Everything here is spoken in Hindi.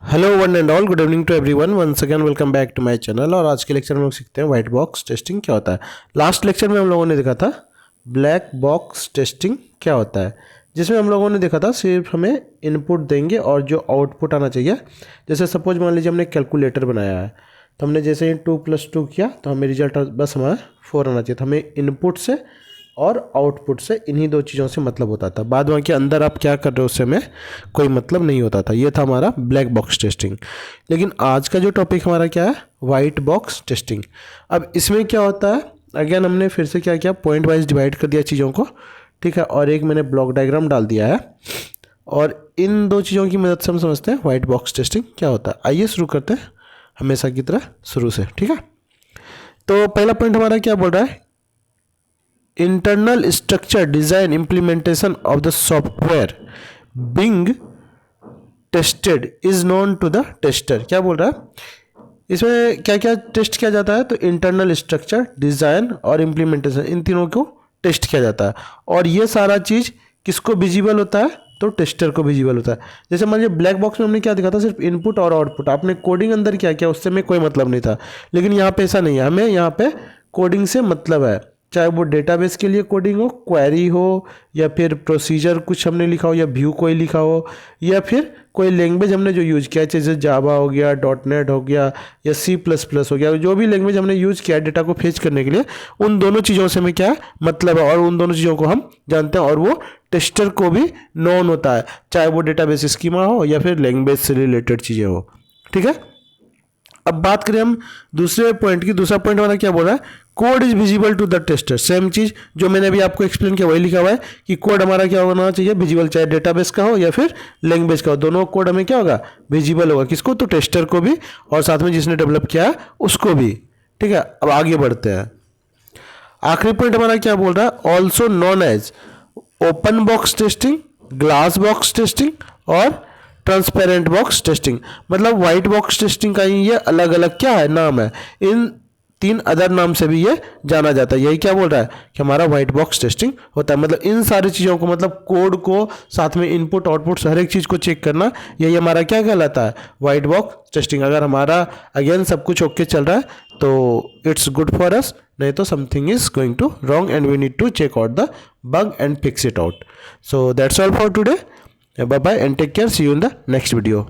Hello one and all, good evening to everyone. Once again welcome back to my channel. और आज के लेक्चर में हम लोग सीखते हैं वाइट बॉक्स टेस्टिंग क्या होता है। लास्ट लेक्चर में हम लोगों ने देखा था ब्लैक बॉक्स टेस्टिंग क्या होता है, जिसमें हम लोगों ने देखा था सिर्फ हमें इनपुट देंगे और जो आउटपुट आना चाहिए, जैसे सपोज मान लीजिए हमने कैलकुलेटर बनाया है, तो हमने जैसे ही 2+2 किया तो हमें रिजल्ट बस हमारा 4 आना चाहिए था। हमें इनपुट से और आउटपुट से इन्हीं दो चीज़ों से मतलब होता था। बाद में के अंदर आप क्या कर रहे हो उससे हमें कोई मतलब नहीं होता था। ये था हमारा ब्लैक बॉक्स टेस्टिंग। लेकिन आज का जो टॉपिक हमारा क्या है, वाइट बॉक्स टेस्टिंग। अब इसमें क्या होता है, अगेन हमने फिर से क्या किया, पॉइंट वाइज डिवाइड कर दिया चीज़ों को, ठीक है, और एक मैंने ब्लॉक डायग्राम डाल दिया है। और इन दो चीज़ों की मदद से हम समझते हैं वाइट बॉक्स टेस्टिंग क्या होता है। आइए शुरू करते हैं हमेशा की तरह शुरू से, ठीक है। तो पहला पॉइंट हमारा क्या बोल रहा है, internal structure design implementation of the software being tested is known to the tester। क्या बोल रहा है, इसमें क्या क्या टेस्ट किया जाता है, तो इंटरनल स्ट्रक्चर, डिज़ाइन और इम्प्लीमेंटेशन, इन तीनों को टेस्ट किया जाता है। और ये सारा चीज़ किसको विजिबल होता है, तो टेस्टर को विजिबल होता है। जैसे मान लीजिए ब्लैक बॉक्स में हमने क्या दिखा था, सिर्फ इनपुट और आउटपुट, आपने कोडिंग अंदर क्या किया उससे हमें कोई मतलब नहीं था। लेकिन यहाँ पे ऐसा नहीं है, हमें यहाँ पे कोडिंग से मतलब है, चाहे वो डेटाबेस के लिए कोडिंग हो, क्वेरी हो, या फिर प्रोसीजर कुछ हमने लिखा हो, या व्यू कोई लिखा हो, या फिर कोई लैंग्वेज हमने जो यूज़ किया, जैसे जावा हो गया, .NET हो गया, या C++ हो गया, जो भी लैंग्वेज हमने यूज़ किया डेटा को फेच करने के लिए, उन दोनों चीज़ों से हमें क्या मतलब है और उन दोनों चीज़ों को हम जानते हैं। और वो टेस्टर को भी नोन होता है, चाहे वो डेटाबेस स्कीमा हो या फिर लैंग्वेज से रिलेटेड चीज़ें हो, ठीक है। अब बात करें हम दूसरे पॉइंट की। दूसरा पॉइंट हमारा क्या बोल रहा है, code is visible to the tester. Same चीज जो मैंने अभी आपको एक्सप्लेन किया वही लिखा हुआ है कि कोड हमारा क्या होना चाहिए, विजिबल, चाहे डेटाबेस का हो या फिर लैंग्वेज का हो, दोनों कोड हमें क्या होगा, विजिबल होगा। किसको, तो टेस्टर को भी और साथ में जिसने डेवलप किया है उसको भी, ठीक है। अब आगे बढ़ते हैं। आखिरी पॉइंट हमारा क्या बोल रहा है, also known as open box testing, glass box testing और ट्रांसपेरेंट बॉक्स टेस्टिंग। मतलब वाइट बॉक्स टेस्टिंग का ही ये अलग अलग क्या है, नाम है। इन 3 अदर नाम से भी ये जाना जाता है। यही क्या बोल रहा है कि हमारा वाइट बॉक्स टेस्टिंग होता है। मतलब इन सारी चीज़ों को, मतलब कोड को, साथ में इनपुट आउटपुट हर एक चीज़ को चेक करना, यही हमारा क्या कहलाता है, वाइट बॉक्स टेस्टिंग। अगर हमारा अगेन सब कुछ ओके चल रहा है तो इट्स गुड फॉर अस, नहीं तो something is going to wrong and we need to check out the bug and fix it out. So that's all for today. Bye bye and take care. See you in the next video.